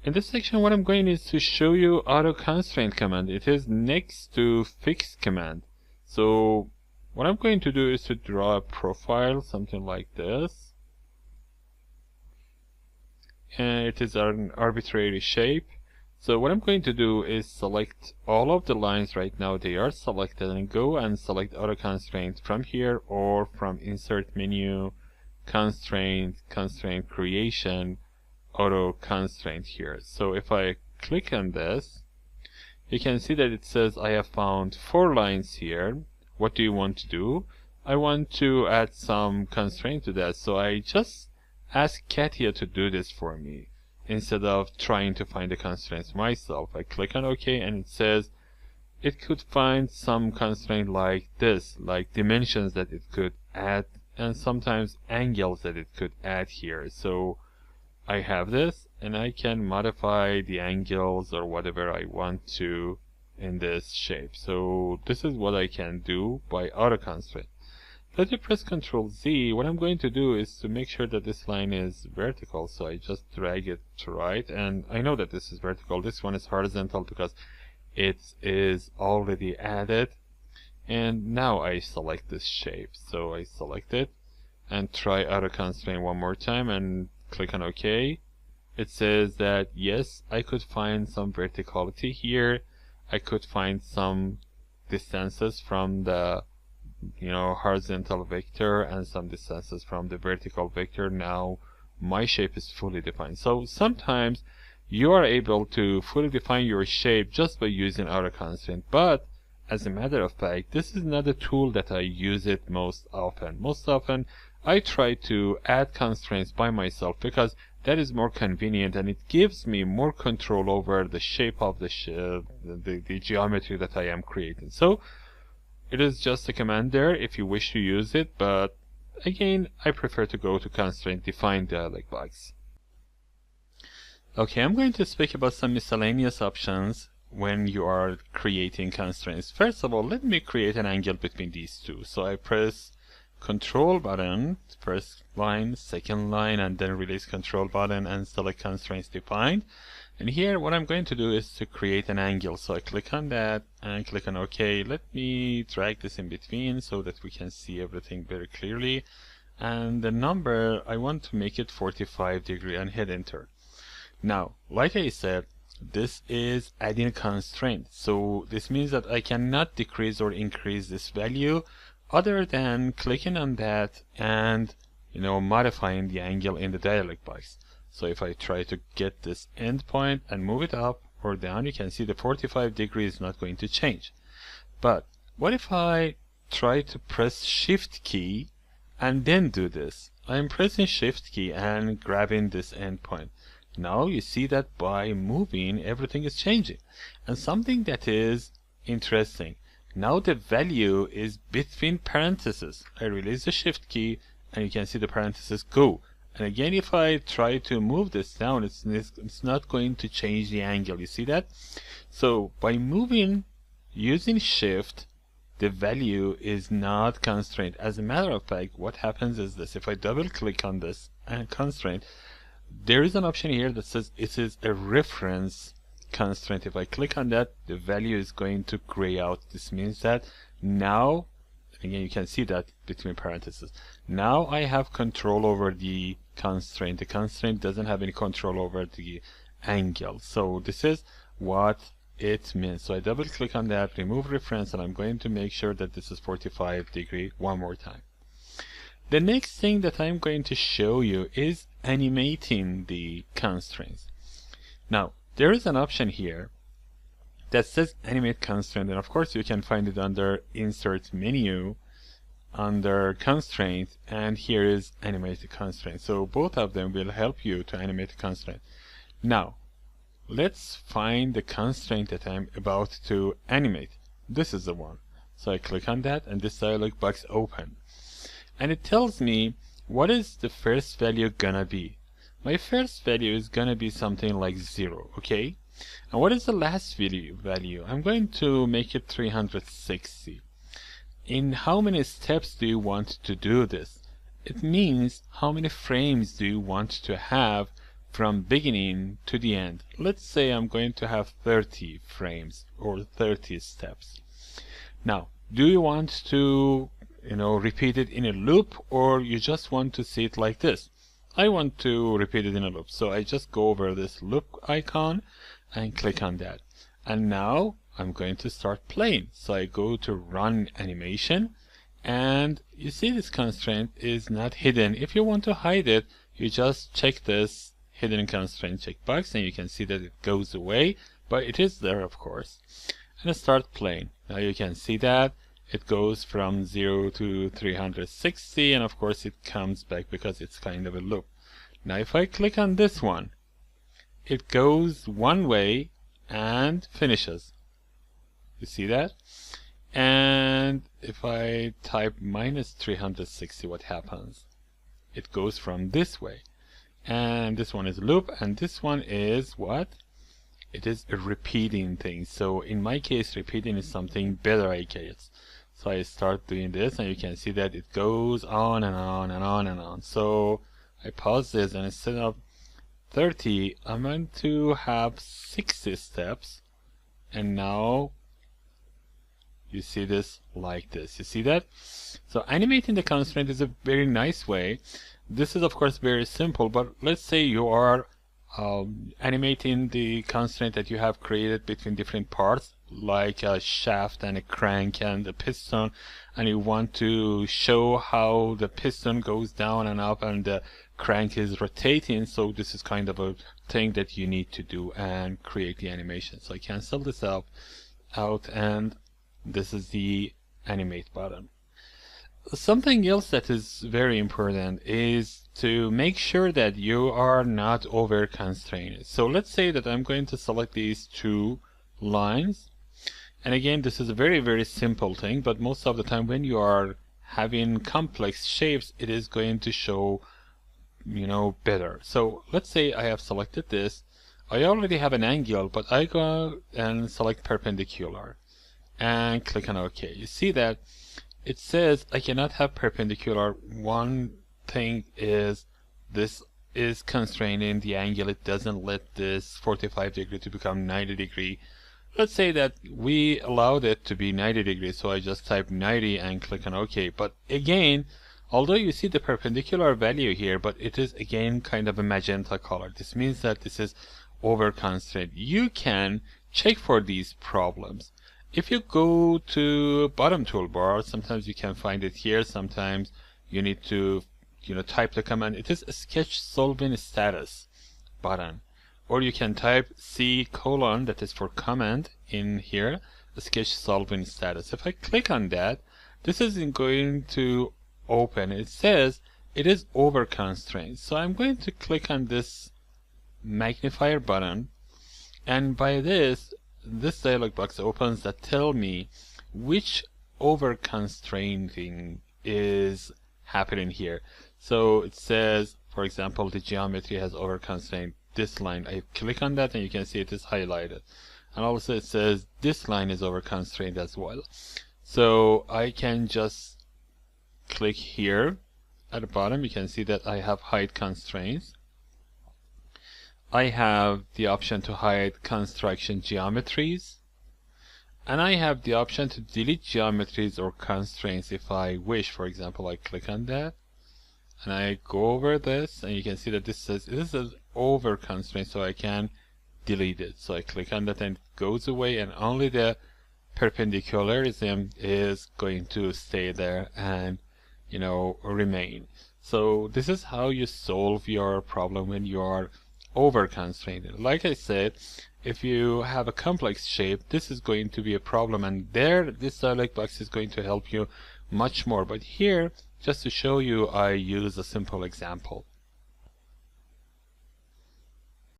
In this section, what I'm going is to show you auto constraint command. It is next to fix command. So what I'm going to do is to draw a profile, something like this. And it is an arbitrary shape. So what I'm going to do is select all of the lines right now. They are selected, and go and select auto constraint from here or from insert menu, constraint, constraint creation, auto constraint here. So if I click on this, you can see that it says I have found 4 lines here. What do you want to do? I want to add some constraint to that, so I just ask Catia to do this for me instead of trying to find the constraints myself. I click on OK, and it says it could find some constraint like this, like dimensions that it could add, and sometimes angles that it could add here. So I have this, and I can modify the angles or whatever I want to in this shape. So this is what I can do by auto constraint. Let me press Ctrl Z. What I'm going to do is to make sure that this line is vertical, so I just drag it to right, and I know that this is vertical. This one is horizontal because it is already added. And now I select this shape, so I select it and try auto constraint one more time and click on OK. It says that yes, I could find some verticality here. I could find some distances from the horizontal vector and some distances from the vertical vector. Now my shape is fully defined. So sometimes you are able to fully define your shape just by using auto constraint, but as a matter of fact, this is not a tool that I use it most often. Most often I try to add constraints by myself because that is more convenient and it gives me more control over the shape of the geometry that I am creating. So it is just a command there if you wish to use it, but again, I prefer to go to constraint define dialog box. Okay, I'm going to speak about some miscellaneous options when you are creating constraints. First of all, let me create an angle between these two. So I press Control button, first line, second line, and then release Control button and select constraints defined. And here what I'm going to do is to create an angle. So I click on that and click on OK. Let me drag this in between so that we can see everything very clearly. And the number, I want to make it 45 degrees and hit enter. Now, like I said, this is adding a constraint. So this means that I cannot decrease or increase this value other than clicking on that and modifying the angle in the dialog box. So if I try to get this endpoint and move it up or down, you can see the 45 degrees is not going to change. But what if I try to press Shift key and then do this? I'm pressing Shift key and grabbing this endpoint. Now you see that by moving, everything is changing. And something that is interesting, now the value is between parentheses. I release the Shift key and you can see the parentheses go. And again, if I try to move this down, it's not going to change the angle. You see that? So by moving using Shift, the value is not constrained. As a matter of fact, what happens is this. If I double click on this and constraint, there is an option here that says it is a reference constraint. If I click on that, the value is going to gray out. This means that now, again, you can see that between parentheses. Now I have control over the constraint. The constraint doesn't have any control over the angle. So this is what it means. So I double click on that, remove reference, and I'm going to make sure that this is 45 degrees one more time. The next thing that I'm going to show you is animating the constraints. Now, there is an option here that says animate constraint, and of course you can find it under insert menu under constraint, and here is animate the constraint. So both of them will help you to animate the constraint. Now let's find the constraint that I'm about to animate. This is the one. So I click on that and this dialog box open, and it tells me what is the first value gonna be. My first value is gonna be something like 0, okay? And what is the last value? I'm going to make it 360. In how many steps do you want to do this? It means how many frames do you want to have from beginning to the end. Let's say I'm going to have 30 frames or 30 steps. Now, do you want to, repeat it in a loop, or you just want to see it like this? I want to repeat it in a loop, so I just go over this loop icon and click on that. And now I'm going to start playing. So I go to run animation, and you see this constraint is not hidden. If you want to hide it, you just check this hidden constraint checkbox, and you can see that it goes away, but it is there, of course. And I start playing. Now you can see that it goes from 0 to 360, and of course it comes back because it's kind of a loop. Now if I click on this one, it goes one way and finishes. You see that? And if I type minus 360, what happens? It goes from this way. And this one is loop, and this one is what? It is a repeating thing. So in my case, repeating is something better, I guess. So I start doing this, and you can see that it goes on and on and on and on. So I pause this, and instead of 30, I'm going to have 60 steps. And now you see this like this. You see that? So animating the constraint is a very nice way. This is of course very simple, but let's say you are animating the constraint that you have created between different parts, like a shaft and a crank and a piston, and you want to show how the piston goes down and up and the crank is rotating. So this is kind of a thing that you need to do and create the animation. So I cancel this out, and this is the animate button. Something else that is very important is to make sure that you are not over constrained. So let's say that I'm going to select these two lines, and again this is a very simple thing, but most of the time when you are having complex shapes, it is going to show better. So let's say I have selected this. I already have an angle, but I go and select perpendicular and click on OK. You see that it says I cannot have perpendicular. One thing is this is constraining the angle. It doesn't let this 45 degree to become 90 degree. Let's say that we allowed it to be 90 degrees, so I just type 90 and click on OK. But again, although you see the perpendicular value here, but it is again kind of a magenta color. This means that this is over constrained. You can check for these problems. If you go to bottom toolbar, sometimes you can find it here. Sometimes you need to type the command. It is a sketch solving status button, or you can type C:, that is for command in here, the sketch solving status. If I click on that, this is going to open. It says it is over constrained. So I'm going to click on this magnifier button, and by this dialog box opens that tell me which over constraining is happening here. So it says, for example, the geometry has over constrained this line. I click on that and you can see it is highlighted, and also it says this line is over constrained as well. So I can just click here at the bottom. You can see that I have hide constraints. I have the option to hide construction geometries, and I have the option to delete geometries or constraints if I wish. For example, I click on that and I go over this, and you can see that this is over constraint, so I can delete it. So I click on that and it goes away, and only the perpendicularism is going to stay there and remain. So this is how you solve your problem when you are over constrained. Like I said, if you have a complex shape, this is going to be a problem, and this dialog box is going to help you much more. But here, just to show you, I use a simple example.